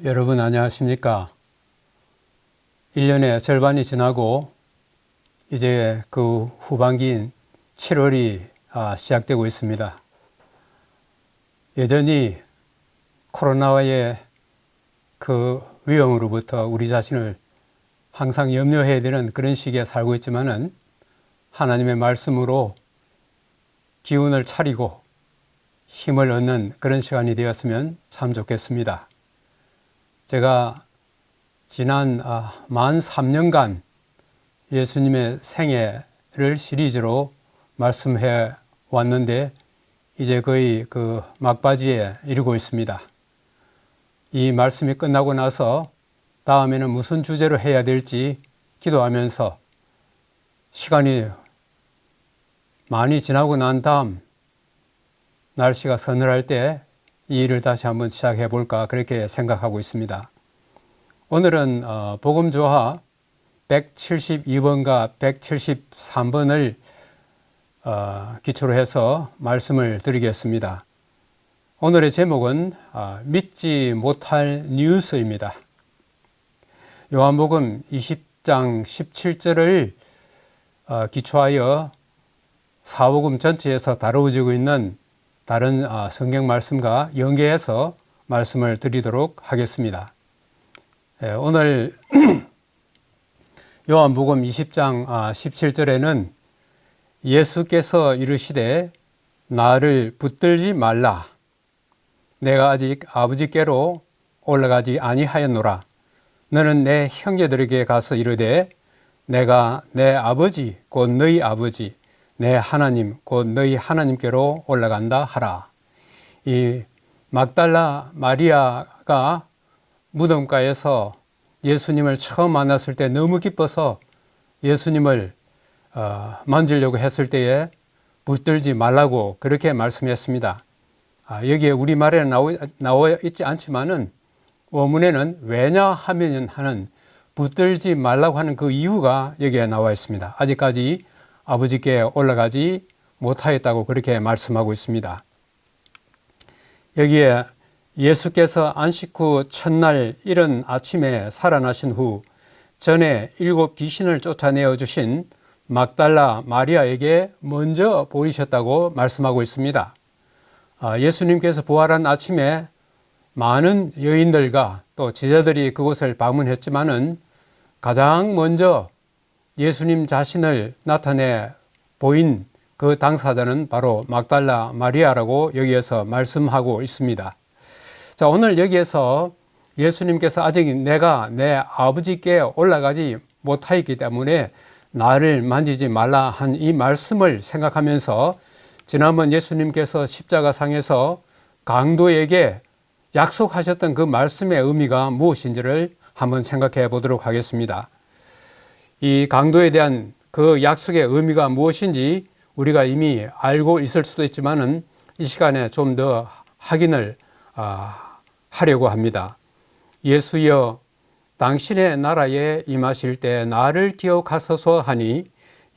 여러분 안녕하십니까? 1년의 절반이 지나고 이제 그 후반기인 7월이 시작되고 있습니다. 여전히 코로나와의 그 위험으로부터 우리 자신을 항상 염려해야 되는 그런 시기에 살고 있지만은 하나님의 말씀으로 기운을 차리고 힘을 얻는 그런 시간이 되었으면 참 좋겠습니다. 제가 지난 만 3년간 예수님의 생애를 시리즈로 말씀해 왔는데 이제 거의 그 막바지에 이르고 있습니다. 이 말씀이 끝나고 나서 다음에는 무슨 주제로 해야 될지 기도하면서 시간이 많이 지나고 난 다음 날씨가 서늘할 때 이 일을 다시 한번 시작해 볼까 그렇게 생각하고 있습니다. 오늘은 복음조화 172번과 173번을 기초로 해서 말씀을 드리겠습니다. 오늘의 제목은 믿지 못할 뉴스입니다. 요한복음 20장 17절을 기초하여 사복음 전체에서 다루어지고 있는 다른 성경 말씀과 연계해서 말씀을 드리도록 하겠습니다. 오늘 요한복음 20장 17절에는 예수께서 이르시되 나를 붙들지 말라. 내가 아직 아버지께로 올라가지 아니하였노라. 너는 내 형제들에게 가서 이르되 내가 내 아버지 곧 너희 아버지 내 하나님 곧 너희 하나님께로 올라간다 하라. 이 막달라 마리아가 무덤가에서 예수님을 처음 만났을 때 너무 기뻐서 예수님을 만지려고 했을 때에 붙들지 말라고 그렇게 말씀했습니다. 여기에 우리말에는 나와 있지 않지만은 원문에는 왜냐하면 하는 붙들지 말라고 하는 그 이유가 여기에 나와 있습니다. 아직까지 아버지께 올라가지 못하였다고 그렇게 말씀하고 있습니다. 여기에 예수께서 안식 후 첫날 이른 아침에 살아나신 후 전에 7 귀신을 쫓아내어 주신 막달라 마리아에게 먼저 보이셨다고 말씀하고 있습니다. 예수님께서 부활한 아침에 많은 여인들과 또 제자들이 그곳을 방문했지만은 가장 먼저 예수님 자신을 나타내 보인 그 당사자는 바로 막달라 마리아라고 여기에서 말씀하고 있습니다. 자, 오늘 여기에서 예수님께서 아직 내가 내 아버지께 올라가지 못하였기 때문에 나를 만지지 말라 한 이 말씀을 생각하면서 지난번 예수님께서 십자가상에서 강도에게 약속하셨던 그 말씀의 의미가 무엇인지를 한번 생각해 보도록 하겠습니다. 이 강도에 대한 그 약속의 의미가 무엇인지 우리가 이미 알고 있을 수도 있지만은 이 시간에 좀 더 확인을 하려고 합니다. 예수여 당신의 나라에 임하실 때 나를 기억하소서 하니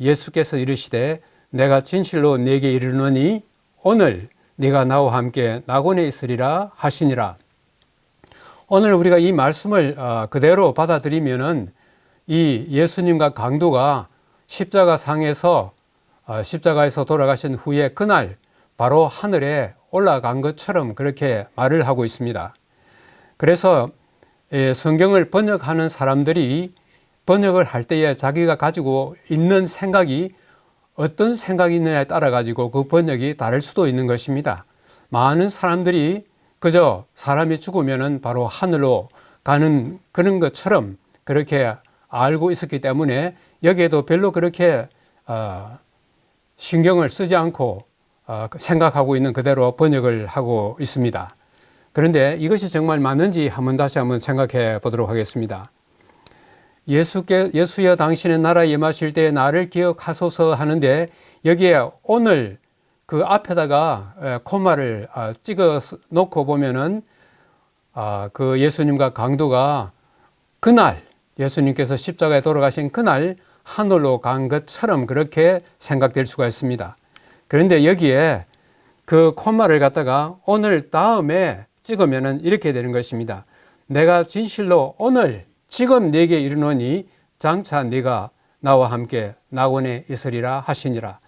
예수께서 이르시되 내가 진실로 네게 이르노니 오늘 네가 나와 함께 낙원에 있으리라 하시니라. 오늘 우리가 이 말씀을 그대로 받아들이면은 이 예수님과 강도가 십자가상에서 십자가에서 돌아가신 후에 그날 바로 하늘에 올라간 것처럼 그렇게 말을 하고 있습니다. 그래서 성경을 번역하는 사람들이 번역을 할 때에 자기가 가지고 있는 생각이 어떤 생각이 있느냐에 따라 가지고 그 번역이 다를 수도 있는 것입니다. 많은 사람들이 그저 사람이 죽으면은 바로 하늘로 가는 그런 것처럼 그렇게 알고 있었기 때문에 여기에도 별로 그렇게 신경을 쓰지 않고 생각하고 있는 그대로 번역을 하고 있습니다. 그런데 이것이 정말 맞는지 다시 한번 생각해 보도록 하겠습니다. 예수여 당신의 나라에 임하실 때 나를 기억하소서 하는데 여기에 오늘 그 앞에다가 코마를 찍어 놓고 보면은 그 예수님과 강도가 그날 예수님께서 십자가에 돌아가신 그날 하늘로 간 것처럼 그렇게 생각될 수가 있습니다. 그런데 여기에 그 콤마를 갖다가 오늘 다음에 찍으면은 이렇게 되는 것입니다. 내가 진실로 오늘 지금 네게 이르노니 장차 네가 나와 함께 낙원에 있으리라 하시니라.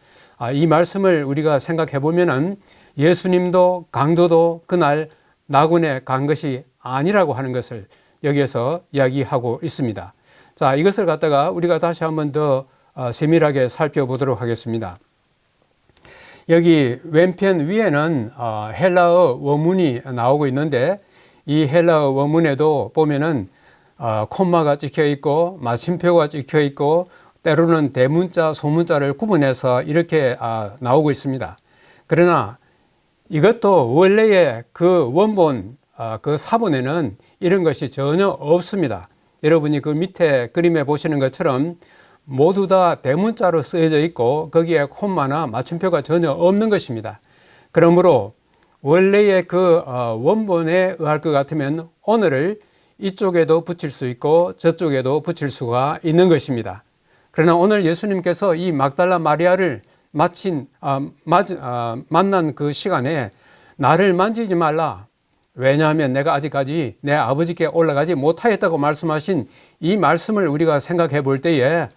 이 말씀을 우리가 생각해 보면은 예수님도 강도도 그날 낙원에 간 것이 아니라고 하는 것을 여기에서 이야기하고 있습니다. 자, 이것을 갖다가 우리가 다시 한번 더 세밀하게 살펴보도록 하겠습니다. 여기 왼편 위에는 헬라어 원문이 나오고 있는데 이 헬라어 원문에도 보면은 콤마가 찍혀 있고 마침표가 찍혀 있고 때로는 대문자, 소문자를 구분해서 이렇게 나오고 있습니다. 그러나 이것도 원래의 그 원본, 그 사본에는 이런 것이 전혀 없습니다. 여러분이 그 밑에 그림에 보시는 것처럼 모두 다 대문자로 쓰여져 있고 거기에 콤마나 맞춤표가 전혀 없는 것입니다. 그러므로 원래의 그 원본에 의할 것 같으면 오늘을 이쪽에도 붙일 수 있고 저쪽에도 붙일 수가 있는 것입니다. 그러나 오늘 예수님께서 이 막달라 마리아를 만난 그 시간에 나를 만지지 말라. 왜냐하면 내가 아직까지 내 아버지께 올라가지 못하였다고 말씀하신 이 말씀을 우리가 생각해 볼 때에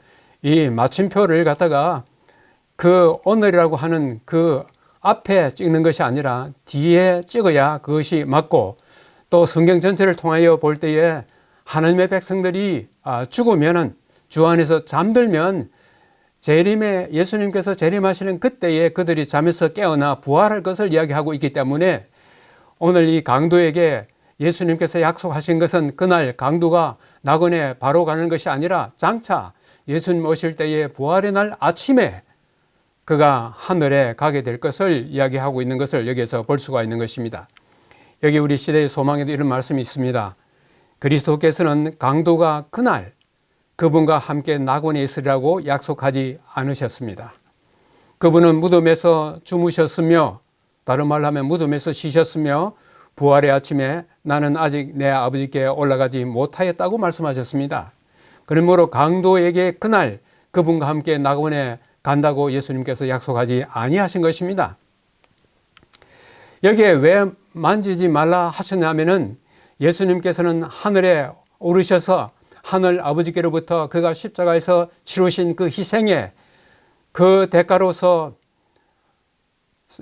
이 마침표를 갖다가 그 오늘이라고 하는 그 앞에 찍는 것이 아니라 뒤에 찍어야 그것이 맞고, 또 성경 전체를 통하여 볼 때에 하나님의 백성들이 죽으면은 주 안에서 잠들면 예수님께서 재림하시는 그때에 그들이 잠에서 깨어나 부활할 것을 이야기하고 있기 때문에 오늘 이 강도에게 예수님께서 약속하신 것은 그날 강도가 낙원에 바로 가는 것이 아니라 장차 예수님 오실 때에 부활의 날 아침에 그가 하늘에 가게 될 것을 이야기하고 있는 것을 여기에서 볼 수가 있는 것입니다. 여기 우리 시대의 소망에도 이런 말씀이 있습니다. 그리스도께서는 강도가 그날 그분과 함께 낙원에 있으리라고 약속하지 않으셨습니다. 그분은 무덤에서 주무셨으며, 다른 말로 하면 무덤에서 쉬셨으며, 부활의 아침에 나는 아직 내 아버지께 올라가지 못하였다고 말씀하셨습니다. 그러므로 강도에게 그날 그분과 함께 낙원에 간다고 예수님께서 약속하지 아니하신 것입니다. 여기에 왜 만지지 말라 하셨냐면은 예수님께서는 하늘에 오르셔서 하늘 아버지께로부터 그가 십자가에서 치르신 그 희생에 그 대가로서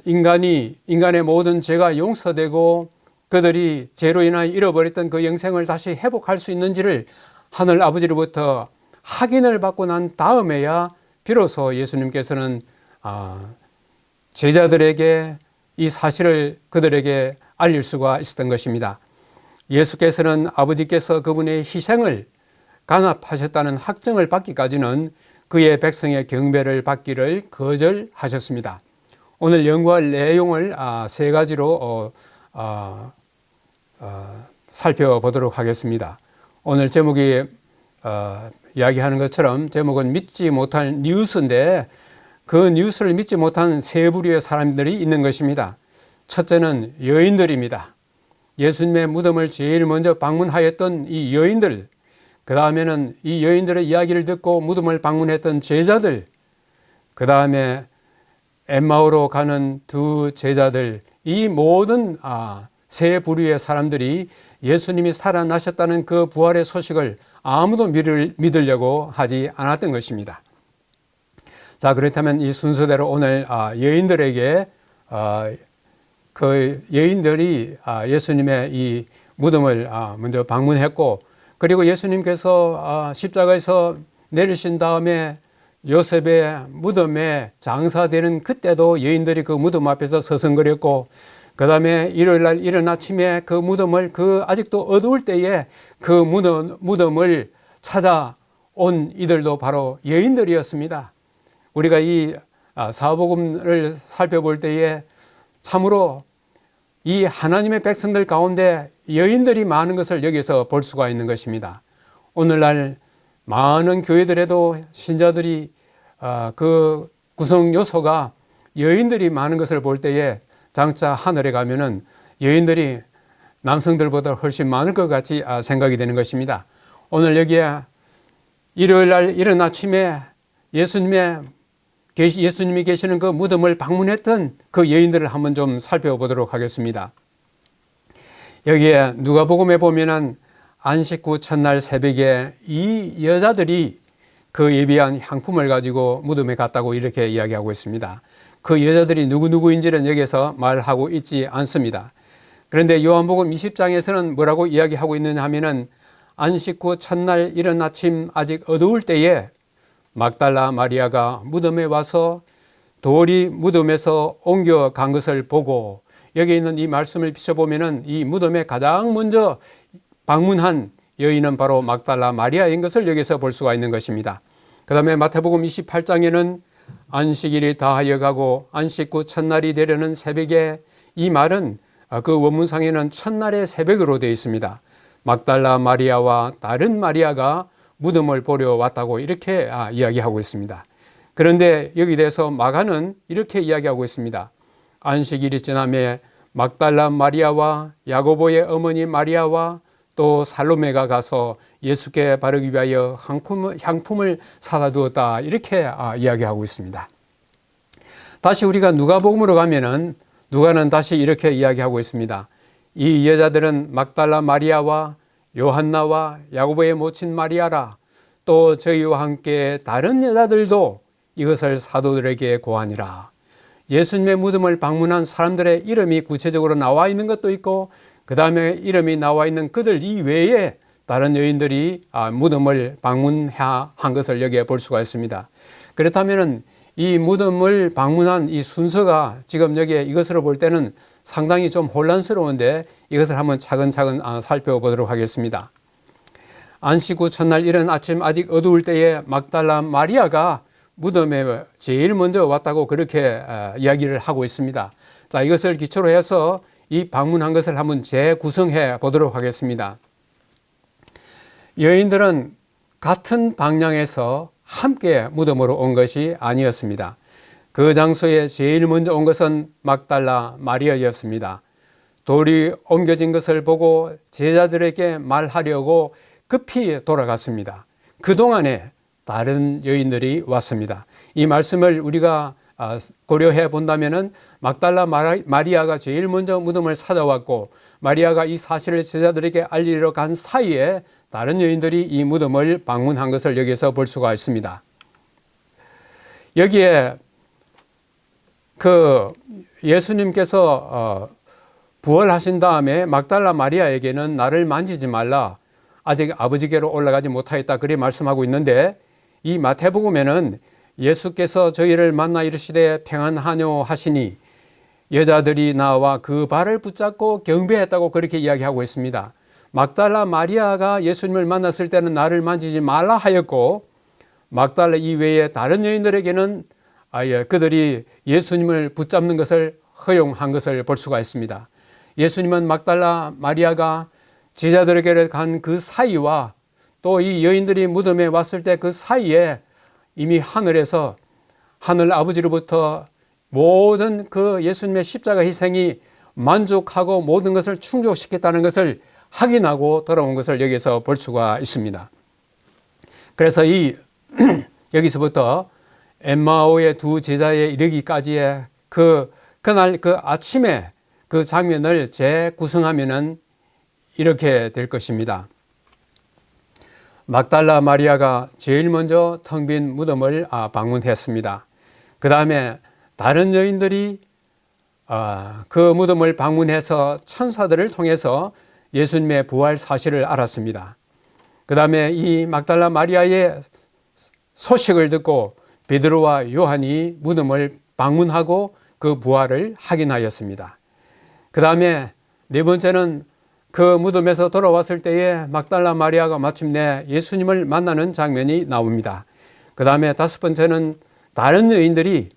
인간의 모든 죄가 용서되고 그들이 죄로 인하여 잃어버렸던 그 영생을 다시 회복할 수 있는지를 하늘 아버지로부터 확인을 받고 난 다음에야 비로소 예수님께서는 제자들에게 이 사실을 그들에게 알릴 수가 있었던 것입니다. 예수께서는 아버지께서 그분의 희생을 간합하셨다는 확정을 받기까지는 그의 백성의 경배를 받기를 거절하셨습니다. 오늘 연구할 내용을 세 가지로 살펴보도록 하겠습니다. 오늘 제목이 이야기하는 것처럼 제목은 믿지 못할 뉴스인데 그 뉴스를 믿지 못한 세 부류의 사람들이 있는 것입니다. 첫째는 여인들입니다. 예수님의 무덤을 제일 먼저 방문하였던 이 여인들, 그 다음에는 이 여인들의 이야기를 듣고 무덤을 방문했던 제자들, 그 다음에 엠마오로 가는 두 제자들, 이 모든 세 부류의 사람들이 예수님이 살아나셨다는 그 부활의 소식을 아무도 믿으려고 하지 않았던 것입니다. 자, 그렇다면 이 순서대로 오늘 여인들에게 그 여인들이 예수님의 이 무덤을 먼저 방문했고, 그리고 예수님께서 십자가에서 내리신 다음에 요셉의 무덤에 장사되는 그때도 여인들이 그 무덤 앞에서 서성거렸고, 그 다음에 일요일 날 이른 아침에 그 무덤을 아직도 어두울 때에 그 무덤을 찾아온 이들도 바로 여인들이었습니다. 우리가 이 사복음을 살펴볼 때에 참으로 이 하나님의 백성들 가운데 여인들이 많은 것을 여기서 볼 수가 있는 것입니다. 오늘날 많은 교회들에도 신자들이 그 구성 요소가 여인들이 많은 것을 볼 때에 장차 하늘에 가면은 여인들이 남성들보다 훨씬 많을 것 같이 생각이 되는 것입니다. 오늘 여기에 일요일 날 이른 아침에 예수님의 예수님이 계시는 그 무덤을 방문했던 그 여인들을 한번 좀 살펴보도록 하겠습니다. 여기에 누가복음에 보면은 안식 후 첫날 새벽에 이 여자들이 그 예비한 향품을 가지고 무덤에 갔다고 이렇게 이야기하고 있습니다. 그 여자들이 누구인지는 여기서 말하고 있지 않습니다. 그런데 요한복음 20장에서는 뭐라고 이야기하고 있느냐 하면은 안식 후 첫날 이른 아침 아직 어두울 때에 막달라 마리아가 무덤에 와서 돌이 무덤에서 옮겨간 것을 보고, 여기 있는 이 말씀을 비춰보면은 이 무덤에 가장 먼저 방문한 여인은 바로 막달라 마리아인 것을 여기서 볼 수가 있는 것입니다. 그 다음에 마태복음 28장에는 안식일이 다하여 가고 안식 후 첫날이 되려는 새벽에, 이 말은 그 원문상에는 첫날의 새벽으로 되어 있습니다. 막달라 마리아와 다른 마리아가 무덤을 보러 왔다고 이렇게 이야기하고 있습니다. 그런데 여기 대해서 마가는 이렇게 이야기하고 있습니다. 안식일이 지남에 막달라 마리아와 야고보의 어머니 마리아와 또 살로메가 가서 예수께 바르기 위하여 향품을 사다 두었다, 이렇게 이야기하고 있습니다. 다시 우리가 누가복음으로 가면은 누가는 다시 이렇게 이야기하고 있습니다. 이 여자들은 막달라 마리아와 요한나와 야고보의 모친 마리아라, 또 저희와 함께 다른 여자들도 이것을 사도들에게 고하니라. 예수님의 무덤을 방문한 사람들의 이름이 구체적으로 나와 있는 것도 있고, 그 다음에 이름이 나와 있는 그들 이외에 다른 여인들이 무덤을 방문한 것을 여기에 볼 수가 있습니다. 그렇다면 이 무덤을 방문한 이 순서가 지금 여기에 이것으로 볼 때는 상당히 좀 혼란스러운데, 이것을 한번 차근차근 살펴보도록 하겠습니다. 안식 후 첫날 이른 아침 아직 어두울 때에 막달라 마리아가 무덤에 제일 먼저 왔다고 그렇게 이야기를 하고 있습니다. 자, 이것을 기초로 해서 이 방문한 것을 한번 재구성해 보도록 하겠습니다. 여인들은 같은 방향에서 함께 무덤으로 온 것이 아니었습니다. 그 장소에 제일 먼저 온 것은 막달라 마리아였습니다. 돌이 옮겨진 것을 보고 제자들에게 말하려고 급히 돌아갔습니다. 그동안에 다른 여인들이 왔습니다. 이 말씀을 우리가 고려해 본다면은 막달라 마리아가 제일 먼저 무덤을 찾아왔고, 마리아가 이 사실을 제자들에게 알리러 간 사이에 다른 여인들이 이 무덤을 방문한 것을 여기서 볼 수가 있습니다. 여기에 그 예수님께서 부활하신 다음에 막달라 마리아에게는 나를 만지지 말라, 아직 아버지께로 올라가지 못하였다, 그리 말씀하고 있는데, 이 마태복음에는 예수께서 저희를 만나 이르시되 평안하뇨 하시니 여자들이 나와 그 발을 붙잡고 경배했다고 그렇게 이야기하고 있습니다. 막달라 마리아가 예수님을 만났을 때는 나를 만지지 말라 하였고, 막달라 이외에 다른 여인들에게는 아예 그들이 예수님을 붙잡는 것을 허용한 것을 볼 수가 있습니다. 예수님은 막달라 마리아가 제자들에게 간 그 사이와 또 이 여인들이 무덤에 왔을 때 그 사이에 이미 하늘에서 하늘 아버지로부터 모든 그 예수님의 십자가 희생이 만족하고 모든 것을 충족시켰다는 것을 확인하고 돌아온 것을 여기서 볼 수가 있습니다. 그래서 여기서부터 엠마오의 두 제자에 이르기까지의 그날 그 아침에 그 장면을 재구성하면은 이렇게 될 것입니다. 막달라 마리아가 제일 먼저 텅 빈 무덤을 방문했습니다. 그 다음에 다른 여인들이 그 무덤을 방문해서 천사들을 통해서 예수님의 부활 사실을 알았습니다. 그 다음에 이 막달라 마리아의 소식을 듣고 베드로와 요한이 무덤을 방문하고 그 부활을 확인하였습니다. 그 다음에 네 번째는 그 무덤에서 돌아왔을 때에 막달라 마리아가 마침내 예수님을 만나는 장면이 나옵니다. 그 다음에 다섯 번째는 다른 여인들이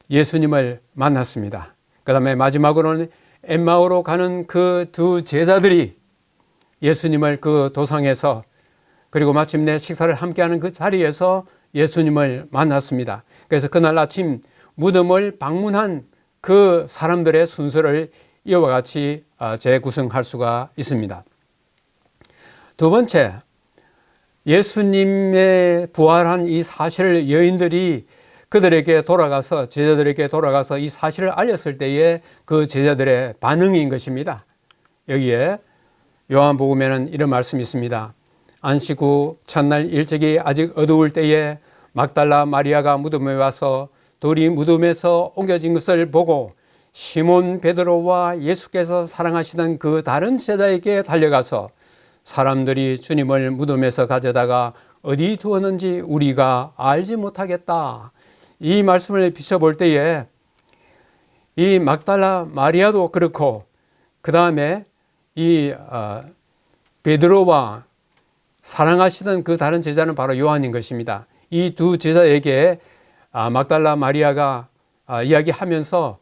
예수님을 만났습니다. 그 다음에 마지막으로는 엠마오로 가는 그 두 제자들이 예수님을 그 도상에서, 그리고 마침내 식사를 함께하는 그 자리에서 예수님을 만났습니다. 그래서 그날 아침 무덤을 방문한 그 사람들의 순서를 이와 같이 재구성할 수가 있습니다. 두 번째, 예수님의 부활한 이 사실을 여인들이 그들에게 돌아가서 제자들에게 돌아가서 이 사실을 알렸을 때에 그 제자들의 반응인 것입니다. 여기에 요한복음에는 이런 말씀이 있습니다. 안식 후 첫날 일찍이 아직 어두울 때에 막달라 마리아가 무덤에 와서 돌이 무덤에서 옮겨진 것을 보고 시몬 베드로와 예수께서 사랑하시던 그 다른 제자에게 달려가서 사람들이 주님을 무덤에서 가져다가 어디 두었는지 우리가 알지 못하겠다. 이 말씀을 비춰볼 때에 이 막달라 마리아도 그렇고 그 다음에 이 베드로와 사랑하시던 그 다른 제자는 바로 요한인 것입니다. 이 두 제자에게 막달라 마리아가 이야기하면서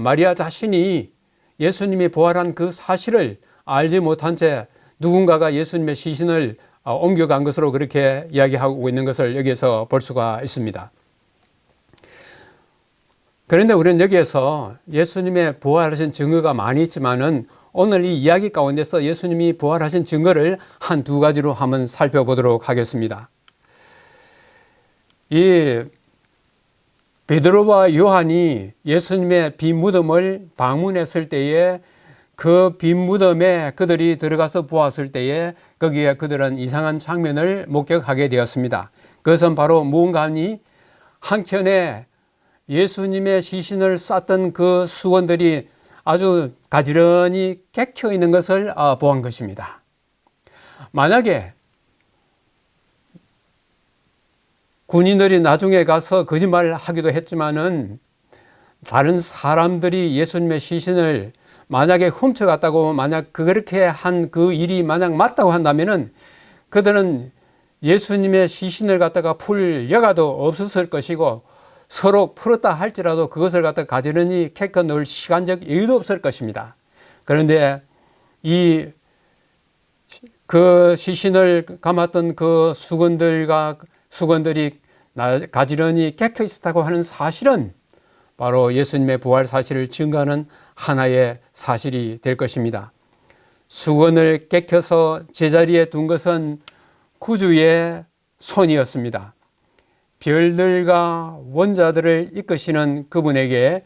마리아 자신이 예수님이 부활한 그 사실을 알지 못한 채 누군가가 예수님의 시신을 옮겨간 것으로 그렇게 이야기하고 있는 것을 여기에서 볼 수가 있습니다. 그런데 우리는 여기에서 예수님의 부활하신 증거가 많이 있지만은 오늘 이 이야기 가운데서 예수님이 부활하신 증거를 한 두 가지로 한번 살펴보도록 하겠습니다. 이 베드로와 요한이 예수님의 빈 무덤을 방문했을 때에 그 빈 무덤에 그들이 들어가서 보았을 때에 거기에 그들은 이상한 장면을 목격하게 되었습니다. 그것은 바로 무언가 하니 한켠에 예수님의 시신을 쌌던 그 수건들이 아주 가지런히 깨켜 있는 것을 보한 것입니다. 만약에 군인들이 나중에 가서 거짓말을 하기도 했지만은 다른 사람들이 예수님의 시신을 만약에 훔쳐갔다고 만약 그렇게 한 그 일이 만약 맞다고 한다면은 그들은 예수님의 시신을 갖다가 풀 여가도 없었을 것이고 서로 풀었다 할지라도 그것을 갖다가 가지런히 캐켜 놓을 시간적 여유도 없을 것입니다. 그런데 그 시신을 감았던 그 수건들이 가지런히 깨켜 있었다고 하는 사실은 바로 예수님의 부활 사실을 증거하는 하나의 사실이 될 것입니다. 수건을 깨켜서 제자리에 둔 것은 구주의 손이었습니다. 별들과 원자들을 이끄시는 그분에게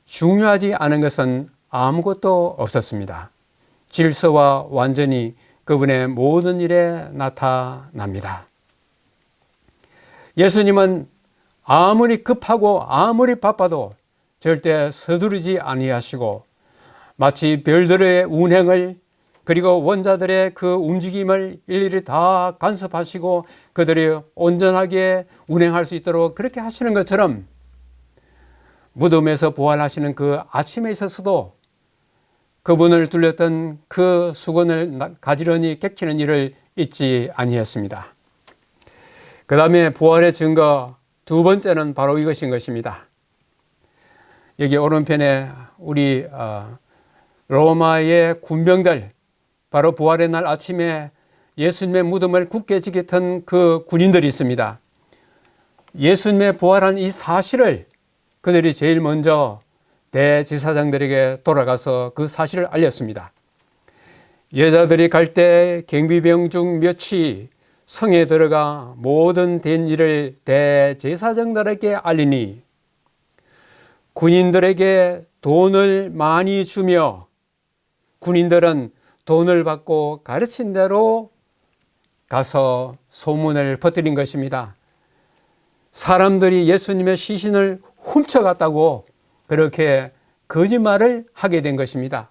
중요하지 않은 것은 아무것도 없었습니다. 질서와 완전히 그분의 모든 일에 나타납니다. 예수님은 아무리 급하고 아무리 바빠도 절대 서두르지 아니하시고 마치 별들의 운행을 그리고 원자들의 그 움직임을 일일이 다 간섭하시고 그들이 온전하게 운행할 수 있도록 그렇게 하시는 것처럼 무덤에서 부활하시는 그 아침에 있어서도 그분을 둘렀던 그 수건을 가지런히 깨키는 일을 잊지 아니했습니다. 그 다음에 부활의 증거 두 번째는 바로 이것인 것입니다. 여기 오른편에 우리 로마의 군병들, 바로 부활의 날 아침에 예수님의 무덤을 굳게 지켰던 그 군인들이 있습니다. 예수님의 부활한 이 사실을 그들이 제일 먼저 대제사장들에게 돌아가서 그 사실을 알렸습니다. 여자들이 갈 때 경비병 중 몇이 성에 들어가 모든 된 일을 대제사장들에게 알리니 군인들에게 돈을 많이 주며 군인들은 돈을 받고 가르친 대로 가서 소문을 퍼뜨린 것입니다. 사람들이 예수님의 시신을 훔쳐갔다고 그렇게 거짓말을 하게 된 것입니다.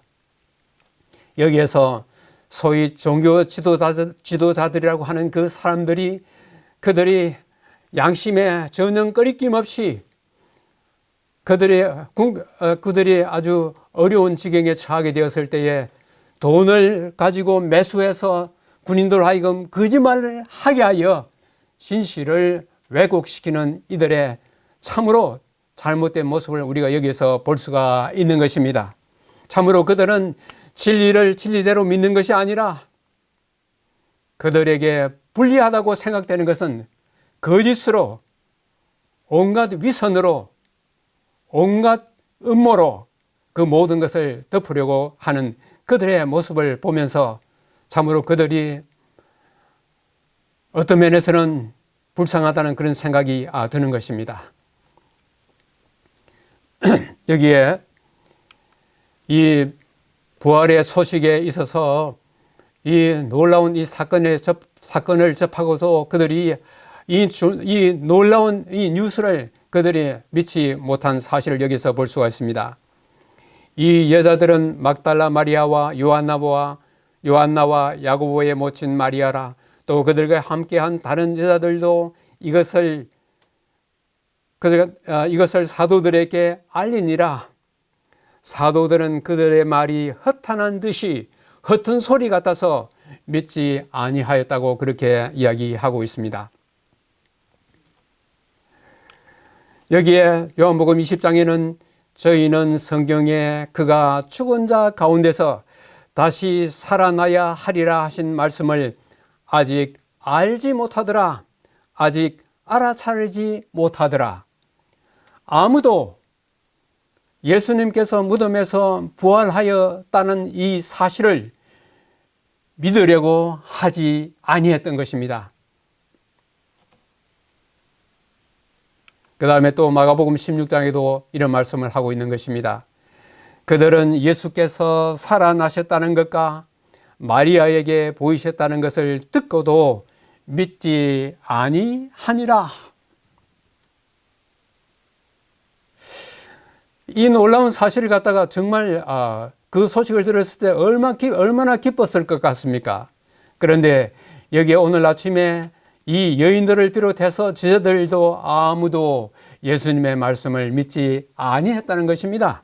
여기에서 소위 종교 지도자들이라고 하는 그 사람들이 그들이 양심에 전혀 꺼리낌 없이 그들이 아주 어려운 지경에 처하게 되었을 때에 돈을 가지고 매수해서 군인들 하여금 거짓말을 하게 하여 진실을 왜곡시키는 이들의 참으로 잘못된 모습을 우리가 여기서 볼 수가 있는 것입니다. 참으로 그들은 진리를 진리대로 믿는 것이 아니라 그들에게 불리하다고 생각되는 것은 거짓으로 온갖 위선으로 온갖 음모로 그 모든 것을 덮으려고 하는 그들의 모습을 보면서 참으로 그들이 어떤 면에서는 불쌍하다는 그런 생각이 드는 것입니다. 여기에 이 부활의 소식에 있어서 이 놀라운 이 사건을 접하고서 그들이 이 놀라운 이 뉴스를 그들이 믿지 못한 사실을 여기서 볼 수가 있습니다. 이 여자들은 막달라 마리아와 요한나와 야고보의 모친 마리아라, 또 그들과 함께한 다른 여자들도 이것을 사도들에게 알리니라. 사도들은 그들의 말이 허탄한 듯이 허튼 소리 같아서 믿지 아니하였다고 그렇게 이야기하고 있습니다. 여기에 요한복음 20장에는 저희는 성경에 그가 죽은 자 가운데서 다시 살아나야 하리라 하신 말씀을 아직 알지 못하더라, 아직 알아차리지 못하더라. 아무도 예수님께서 무덤에서 부활하였다는 이 사실을 믿으려고 하지 아니했던 것입니다. 그 다음에 또 마가복음 16장에도 이런 말씀을 하고 있는 것입니다. 그들은 예수께서 살아나셨다는 것과 마리아에게 보이셨다는 것을 듣고도 믿지 아니하니라. 이 놀라운 사실을 갖다가 정말 그 소식을 들었을 때 얼마나 기뻤을 것 같습니까? 그런데 여기에 오늘 아침에 이 여인들을 비롯해서 제자들도 아무도 예수님의 말씀을 믿지 아니했다는 것입니다.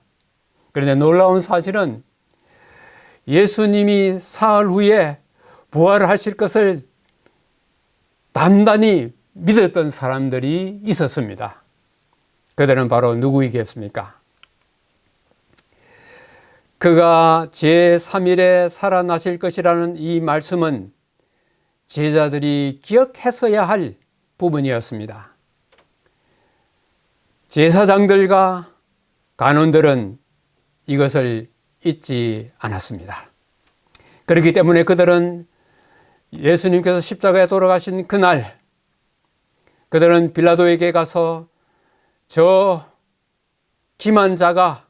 그런데 놀라운 사실은 예수님이 사흘 후에 부활하실 것을 단단히 믿었던 사람들이 있었습니다. 그들은 바로 누구이겠습니까? 그가 제3일에 살아나실 것이라는 이 말씀은 제자들이 기억했어야 할 부분이었습니다. 제사장들과 간원들은 이것을 잊지 않았습니다. 그렇기 때문에 그들은 예수님께서 십자가에 돌아가신 그날, 그들은 빌라도에게 가서 저 김한 자가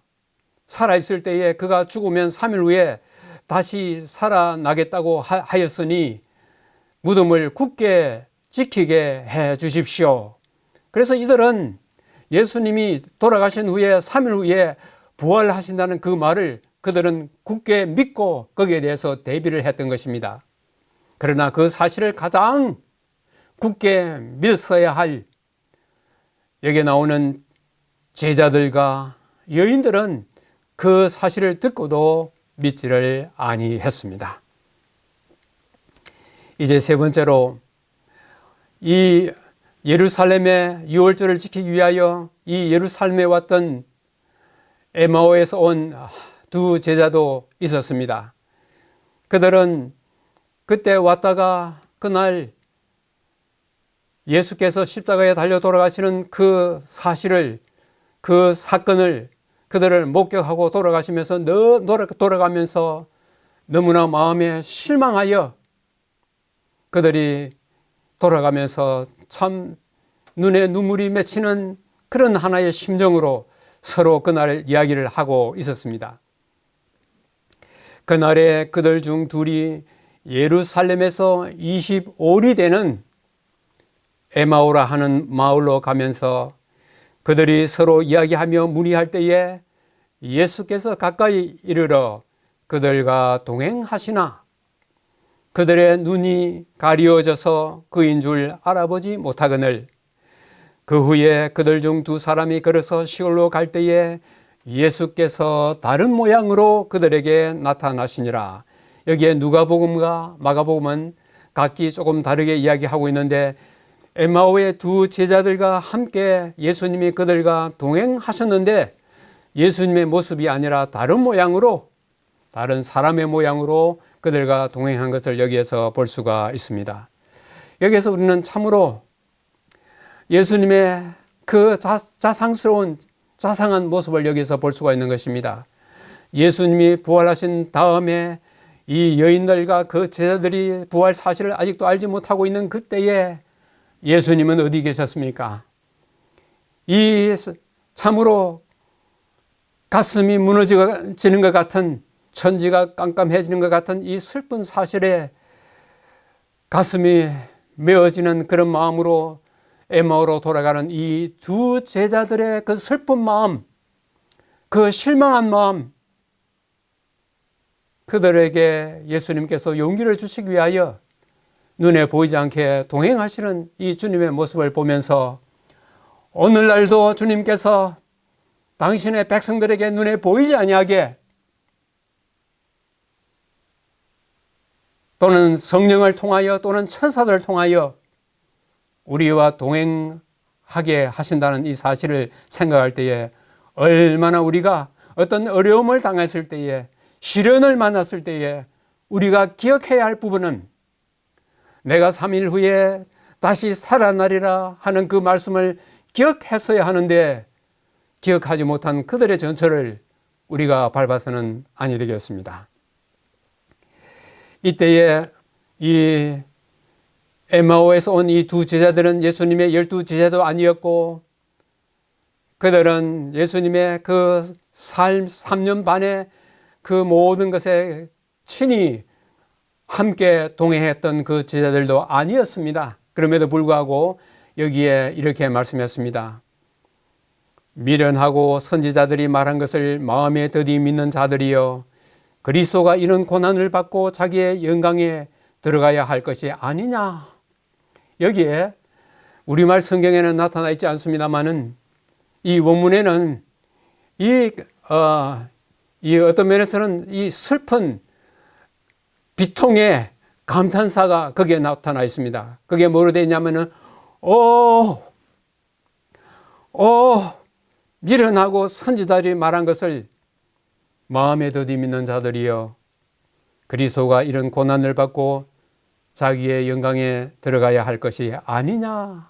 살아있을 때에 그가 죽으면 3일 후에 다시 살아나겠다고 하였으니 무덤을 굳게 지키게 해 주십시오. 그래서 이들은 예수님이 돌아가신 후에 3일 후에 부활하신다는 그 말을 그들은 굳게 믿고 거기에 대해서 대비를 했던 것입니다. 그러나 그 사실을 가장 굳게 믿었어야 할 여기에 나오는 제자들과 여인들은 그 사실을 듣고도 믿지를 아니했습니다. 이제 세 번째로 이 예루살렘의 유월절을 지키기 위하여 이 예루살렘에 왔던 에마오에서 온 두 제자도 있었습니다. 그들은 그때 왔다가 그날 예수께서 십자가에 달려 돌아가시는 그 사실을, 그 사건을 그들을 목격하고 돌아가면서 너무나 마음에 실망하여 그들이 돌아가면서 참 눈에 눈물이 맺히는 그런 하나의 심정으로 서로 그날 이야기를 하고 있었습니다. 그날에 그들 중 둘이 예루살렘에서 25리 되는 에마오라 하는 마을로 가면서 그들이 서로 이야기하며 문의할 때에 예수께서 가까이 이르러 그들과 동행하시나 그들의 눈이 가리워져서 그인 줄 알아보지 못하거늘 그 후에 그들 중 두 사람이 걸어서 시골로 갈 때에 예수께서 다른 모양으로 그들에게 나타나시니라. 여기에 누가복음과 마가복음은 각기 조금 다르게 이야기하고 있는데 엠마오의 두 제자들과 함께 예수님이 그들과 동행하셨는데 예수님의 모습이 아니라 다른 모양으로, 다른 사람의 모양으로 그들과 동행한 것을 여기에서 볼 수가 있습니다. 여기에서 우리는 참으로 예수님의 그 자상한 모습을 여기서 볼 수가 있는 것입니다. 예수님이 부활하신 다음에 이 여인들과 그 제자들이 부활 사실을 아직도 알지 못하고 있는 그때에 예수님은 어디 계셨습니까? 이 참으로 가슴이 무너지는 것 같은, 천지가 깜깜해지는 것 같은 이 슬픈 사실에 가슴이 메어지는 그런 마음으로 에마오로 돌아가는 이 두 제자들의 그 슬픈 마음, 그 실망한 마음, 그들에게 예수님께서 용기를 주시기 위하여 눈에 보이지 않게 동행하시는 이 주님의 모습을 보면서 오늘날도 주님께서 당신의 백성들에게 눈에 보이지 아니하게 또는 성령을 통하여 또는 천사들을 통하여 우리와 동행하게 하신다는 이 사실을 생각할 때에 얼마나 우리가 어떤 어려움을 당했을 때에, 시련을 만났을 때에 우리가 기억해야 할 부분은 내가 3일 후에 다시 살아나리라 하는 그 말씀을 기억했어야 하는데 기억하지 못한 그들의 전철을 우리가 밟아서는 아니 되겠습니다. 이때에 이 에마오에서 온 이 두 제자들은 예수님의 12제자도 아니었고 그들은 예수님의 그 삶 3년 반의 그 모든 것에 친히 함께 동행했던 그 제자들도 아니었습니다. 그럼에도 불구하고 여기에 이렇게 말씀했습니다. 미련하고 선지자들이 말한 것을 마음에 더디 믿는 자들이여, 그리스도가 이런 고난을 받고 자기의 영광에 들어가야 할 것이 아니냐. 여기에 우리말 성경에는 나타나 있지 않습니다만은 이 원문에는 이 어떤 면에서는 이 슬픈 비통의 감탄사가 거기에 나타나 있습니다. 그게 뭐로 되어 있냐면은 미련하고 선지자들이 말한 것을 마음에 더디 믿는 자들이여, 그리스도가 이런 고난을 받고 자기의 영광에 들어가야 할 것이 아니냐.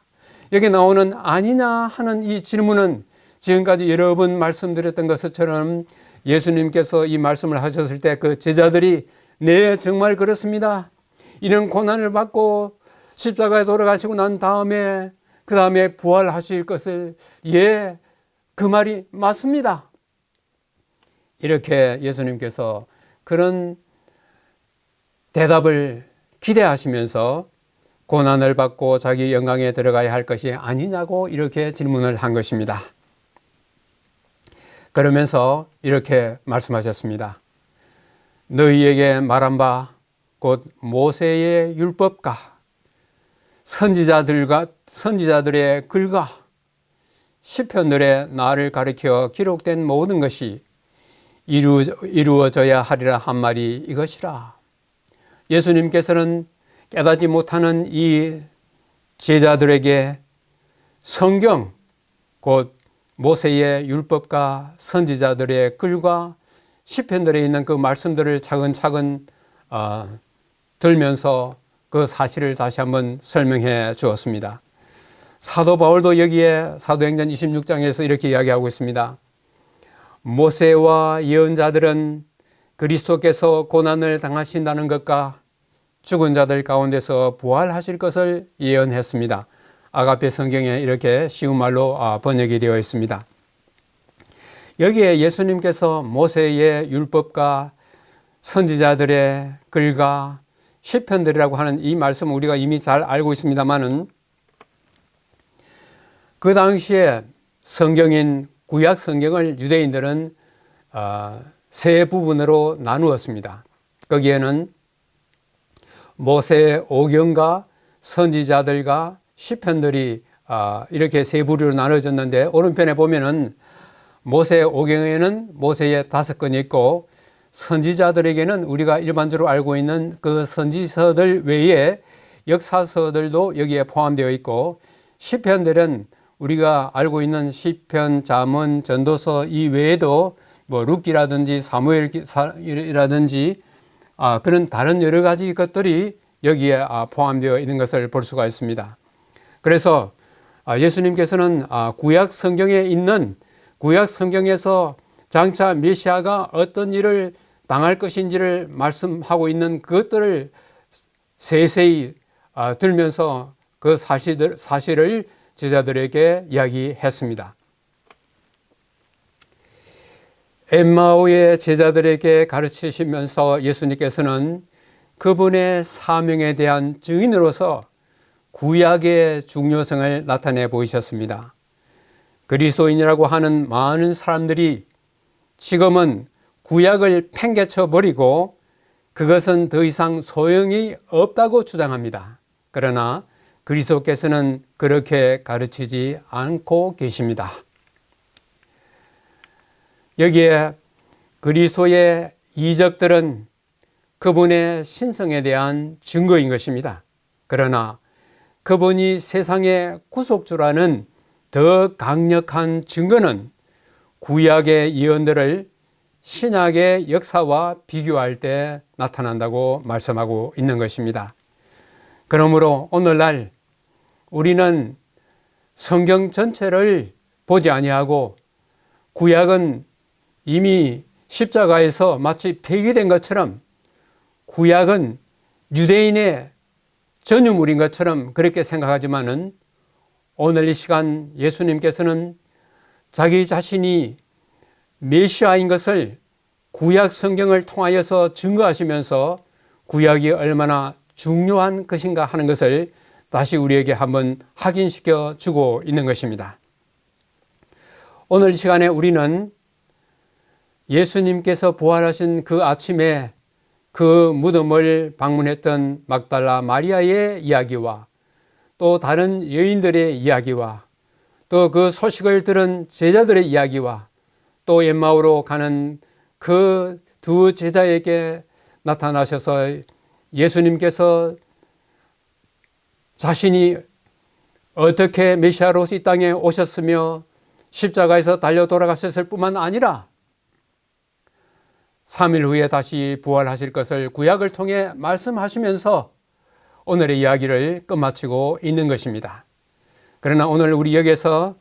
여기 나오는 아니냐 하는 이 질문은 지금까지 여러 번 말씀드렸던 것처럼 예수님께서 이 말씀을 하셨을 때 그 제자들이 네, 정말 그렇습니다. 이런 고난을 받고 십자가에 돌아가시고 난 다음에 그 다음에 부활하실 것을 그 말이 맞습니다. 이렇게 예수님께서 그런 대답을 기대하시면서 고난을 받고 자기 영광에 들어가야 할 것이 아니냐고 이렇게 질문을 한 것입니다. 그러면서 이렇게 말씀하셨습니다. 너희에게 말한 바 곧 모세의 율법과 선지자들의 글과 시편들의 나를 가리켜 기록된 모든 것이 이루어져야 하리라 한 말이 이것이라. 예수님께서는 깨닫지 못하는 이 제자들에게 성경, 곧 모세의 율법과 선지자들의 글과 시편들에 있는 그 말씀들을 차근차근 들면서 그 사실을 다시 한번 설명해 주었습니다. 사도 바울도 여기에 사도행전 26장에서 이렇게 이야기하고 있습니다. 모세와 예언자들은 그리스도께서 고난을 당하신다는 것과 죽은 자들 가운데서 부활하실 것을 예언했습니다. 아가페 성경에 이렇게 쉬운 말로 번역이 되어 있습니다. 여기에 예수님께서 모세의 율법과 선지자들의 글과 시편들이라고 하는 이 말씀 우리가 이미 잘 알고 있습니다만은 그 당시에 성경인 구약 성경을 유대인들은 세 부분으로 나누었습니다. 거기에는 모세의 오경과 선지자들과 시편들이 이렇게 세 부류로 나눠졌는데 오른편에 보면은 모세의 오경에는 모세의 5권이 있고 선지자들에게는 우리가 일반적으로 알고 있는 그 선지서들 외에 역사서들도 여기에 포함되어 있고 시편들은 우리가 알고 있는 시편, 잠언, 전도서 이 외에도 뭐 룻기라든지 사무엘이라든지 그런 다른 여러 가지 것들이 여기에 포함되어 있는 것을 볼 수가 있습니다. 그래서 예수님께서는 구약 성경에 있는 구약 성경에서 장차 메시아가 어떤 일을 당할 것인지를 말씀하고 있는 그것들을 세세히 들면서 그 사실을 제자들에게 이야기했습니다. 엠마오의 제자들에게 가르치시면서 예수님께서는 그분의 사명에 대한 증인으로서 구약의 중요성을 나타내 보이셨습니다. 그리스도인이라고 하는 많은 사람들이 지금은 구약을 팽개쳐 버리고 그것은 더 이상 소용이 없다고 주장합니다. 그러나 그리스도께서는 그렇게 가르치지 않고 계십니다. 여기에 그리스도의 이적들은 그분의 신성에 대한 증거인 것입니다. 그러나 그분이 세상의 구속주라는 더 강력한 증거는 구약의 예언들을 신약의 역사와 비교할 때 나타난다고 말씀하고 있는 것입니다. 그러므로 오늘날 우리는 성경 전체를 보지 아니하고 구약은 이미 십자가에서 마치 폐기된 것처럼 구약은 유대인의 전유물인 것처럼 그렇게 생각하지만은 오늘 이 시간 예수님께서는 자기 자신이 메시아인 것을 구약 성경을 통하여서 증거하시면서 구약이 얼마나 중요한 것인가 하는 것을 다시 우리에게 한번 확인시켜 주고 있는 것입니다. 오늘 이 시간에 우리는 예수님께서 부활하신 그 아침에 그 무덤을 방문했던 막달라 마리아의 이야기와 또 다른 여인들의 이야기와 또 그 소식을 들은 제자들의 이야기와 또 엠마오로 가는 그 두 제자에게 나타나셔서 예수님께서 자신이 어떻게 메시아로서 이 땅에 오셨으며 십자가에서 달려 돌아가셨을 뿐만 아니라 3일 후에 다시 부활하실 것을 구약을 통해 말씀하시면서 오늘의 이야기를 끝마치고 있는 것입니다. 그러나 오늘 우리 여기서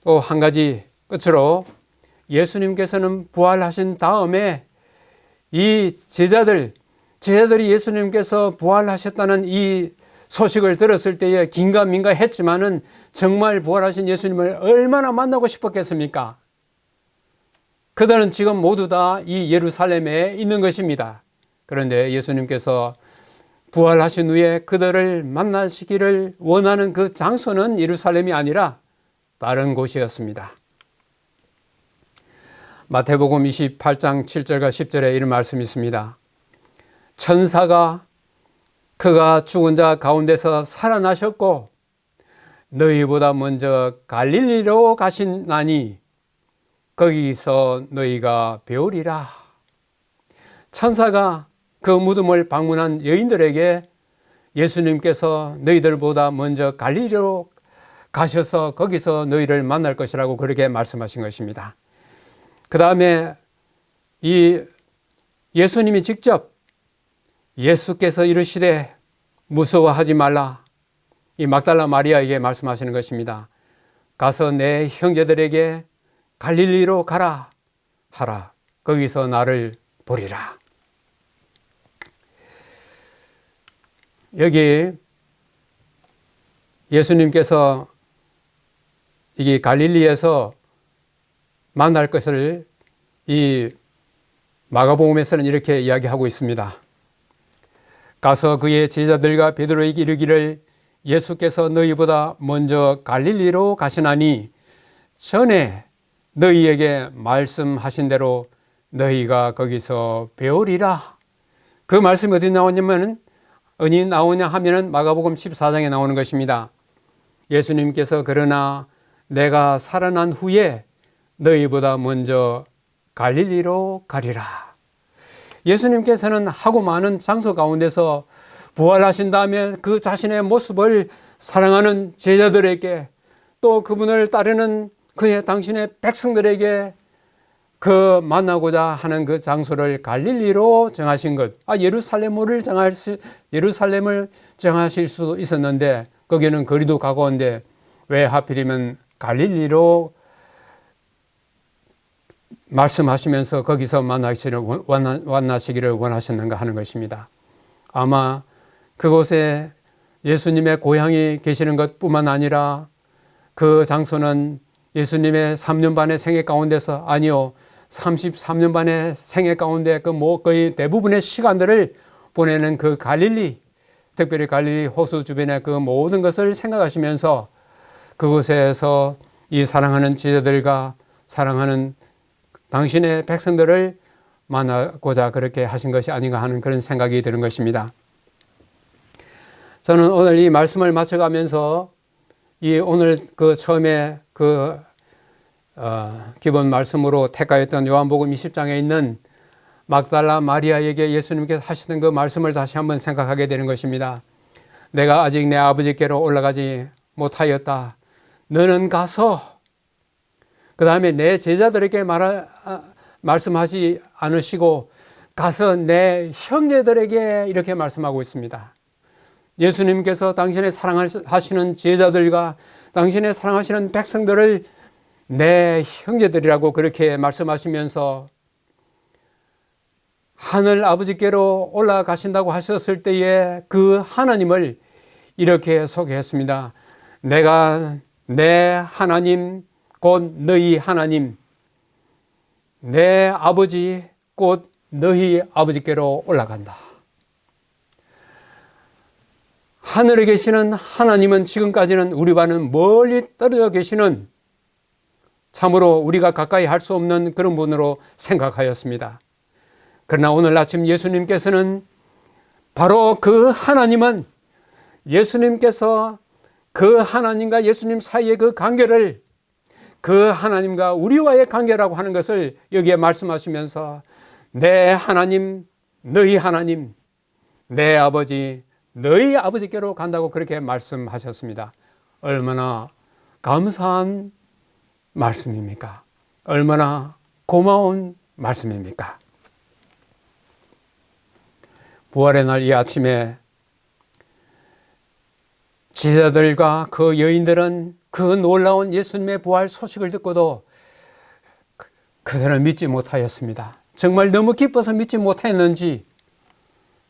또 한 가지 끝으로 예수님께서는 부활하신 다음에 이 제자들이 예수님께서 부활하셨다는 이 소식을 들었을 때에 긴가민가 했지만은 정말 부활하신 예수님을 얼마나 만나고 싶었겠습니까? 그들은 지금 모두 다 이 예루살렘에 있는 것입니다. 그런데 예수님께서 부활하신 후에 그들을 만나시기를 원하는 그 장소는 예루살렘이 아니라 다른 곳이었습니다. 마태복음 28장 7절과 10절에 이런 말씀이 있습니다. 천사가 그가 죽은 자 가운데서 살아나셨고 너희보다 먼저 갈릴리로 가시나니 거기서 너희가 배우리라. 천사가 그 무덤을 방문한 여인들에게 예수님께서 너희들보다 먼저 갈릴리로 가셔서 거기서 너희를 만날 것이라고 그렇게 말씀하신 것입니다. 그 다음에 이 예수님이 직접 예수께서 이르시되 무서워하지 말라. 이 막달라 마리아에게 말씀하시는 것입니다. 가서 내 형제들에게 갈릴리로 가라 하라. 거기서 나를 보리라. 여기 예수님께서 이게 갈릴리에서 만날 것을 이 마가복음에서는 이렇게 이야기하고 있습니다. 가서 그의 제자들과 베드로에게 이르기를 예수께서 너희보다 먼저 갈릴리로 가시나니 전에 너희에게 말씀하신 대로 너희가 거기서 배우리라. 그 말씀이 어디 나오냐면 하면은 마가복음 14장에 나오는 것입니다. 예수님께서 그러나 내가 살아난 후에 너희보다 먼저 갈릴리로 가리라. 예수님께서는 하고 많은 장소 가운데서 부활하신 다음에 그 자신의 모습을 사랑하는 제자들에게 또 그분을 따르는 그의 당신의 백성들에게 그 만나고자 하는 그 장소를 갈릴리로 정하신 것. 예루살렘을 정하실 수도 있었는데 거기는 거리도 가까운데 왜 하필이면 갈릴리로 말씀하시면서 거기서 만나시기를 원하셨는가 하는 것입니다. 아마 그곳에 예수님의 고향이 계시는 것뿐만 아니라 그 장소는 예수님의 3년 반의 생애 가운데서 33년 반의 생애 가운데 거의 대부분의 시간들을 보내는 그 갈릴리, 특별히 갈릴리 호수 주변의 그 모든 것을 생각하시면서 그곳에서 이 사랑하는 제자들과 사랑하는 당신의 백성들을 만나고자 그렇게 하신 것이 아닌가 하는 그런 생각이 드는 것입니다. 저는 오늘 이 말씀을 마쳐가면서 이 오늘 그 처음에 기본 말씀으로 택하였던 요한복음 20장에 있는 막달라 마리아에게 예수님께서 하시던 그 말씀을 다시 한번 생각하게 되는 것입니다. 내가 아직 내 아버지께로 올라가지 못하였다. 너는 가서 그 다음에 내 제자들에게 말씀하지 않으시고 가서 내 형제들에게 이렇게 말씀하고 있습니다. 예수님께서 당신의 사랑하시는 제자들과 당신의 사랑하시는 백성들을 내 형제들이라고 그렇게 말씀하시면서 하늘 아버지께로 올라가신다고 하셨을 때에 그 하나님을 이렇게 소개했습니다. 내가 내 하나님 곧 너희 하나님, 내 아버지 곧 너희 아버지께로 올라간다. 하늘에 계시는 하나님은 지금까지는 우리와는 멀리 떨어져 계시는 참으로 우리가 가까이 할 수 없는 그런 분으로 생각하였습니다. 그러나 오늘 아침 예수님께서는 바로 그 하나님은 예수님께서 그 하나님과 예수님 사이의 그 관계를 그 하나님과 우리와의 관계라고 하는 것을 여기에 말씀하시면서 내 하나님, 너희 하나님, 내 아버지, 너희 아버지께로 간다고 그렇게 말씀하셨습니다. 얼마나 감사한 말씀입니까? 얼마나 고마운 말씀입니까? 부활의 날 이 아침에 제자들과 그 여인들은 그 놀라운 예수님의 부활 소식을 듣고도 그들은 믿지 못하였습니다. 정말 너무 기뻐서 믿지 못했는지,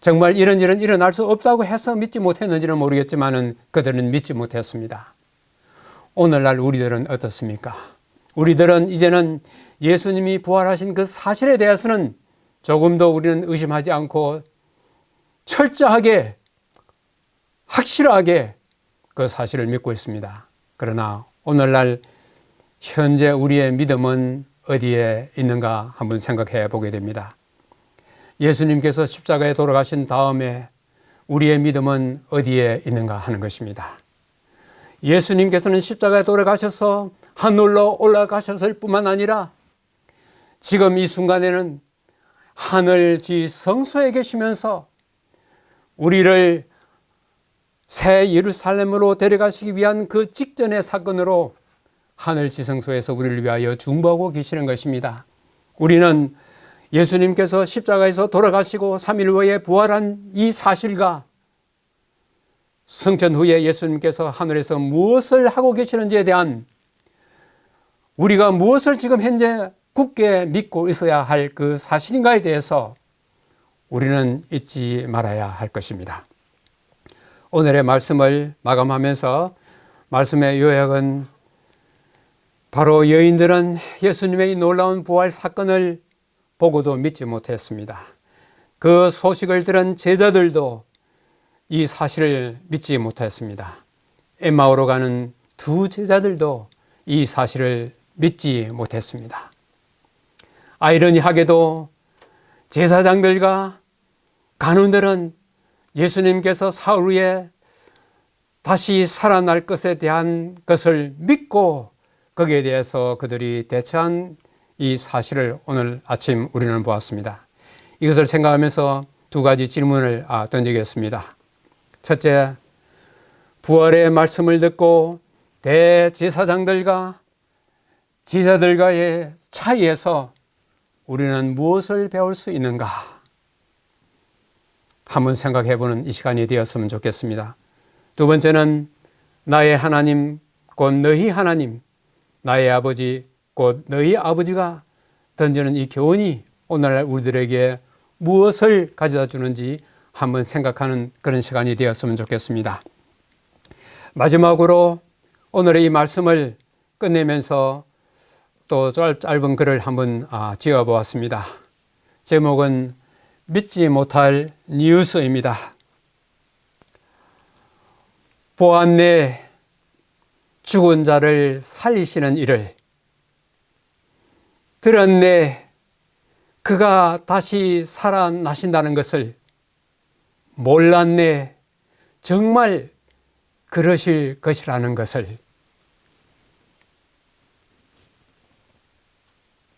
정말 이런 일은 일어날 수 없다고 해서 믿지 못했는지는 모르겠지만 그들은 믿지 못했습니다. 오늘날 우리들은 어떻습니까? 우리들은 이제는 예수님이 부활하신 그 사실에 대해서는 조금도 우리는 의심하지 않고 철저하게 확실하게 그 사실을 믿고 있습니다. 그러나 오늘날 현재 우리의 믿음은 어디에 있는가 한번 생각해 보게 됩니다. 예수님께서 십자가에 돌아가신 다음에 우리의 믿음은 어디에 있는가 하는 것입니다. 예수님께서는 십자가에 돌아가셔서 하늘로 올라가셨을 뿐만 아니라 지금 이 순간에는 하늘 지성소에 계시면서 우리를 새 예루살렘으로 데려가시기 위한 그 직전의 사건으로 하늘 지성소에서 우리를 위하여 중보하고 계시는 것입니다. 우리는 예수님께서 십자가에서 돌아가시고 3일 후에 부활한 이 사실과 승천 후에 예수님께서 하늘에서 무엇을 하고 계시는지에 대한 우리가 무엇을 지금 현재 굳게 믿고 있어야 할 그 사실인가에 대해서 우리는 잊지 말아야 할 것입니다. 오늘의 말씀을 마감하면서 말씀의 요약은 바로 여인들은 예수님의 이 놀라운 부활 사건을 보고도 믿지 못했습니다. 그 소식을 들은 제자들도 이 사실을 믿지 못했습니다. 엠마오로 가는 두 제자들도 이 사실을 믿지 못했습니다. 아이러니하게도 제사장들과 간원들은 예수님께서 사흘 후에 다시 살아날 것에 대한 것을 믿고 거기에 대해서 그들이 대처한 이 사실을 오늘 아침 우리는 보았습니다. 이것을 생각하면서 두 가지 질문을 던지겠습니다. 첫째, 부활의 말씀을 듣고 대제사장들과 제자들과의 차이에서 우리는 무엇을 배울 수 있는가? 한번 생각해보는 이 시간이 되었으면 좋겠습니다. 두 번째는 나의 하나님 곧 너희 하나님, 나의 아버지 곧 너희 아버지가 던지는 이 교훈이 오늘날 우리들에게 무엇을 가져다 주는지 한번 생각하는 그런 시간이 되었으면 좋겠습니다. 마지막으로 오늘의 이 말씀을 끝내면서 또 짧은 글을 한번 지어 보았습니다. 제목은 믿지 못할 뉴스입니다. 보았네, 죽은 자를 살리시는 일을. 들었네, 그가 다시 살아나신다는 것을. 몰랐네, 정말 그러실 것이라는 것을.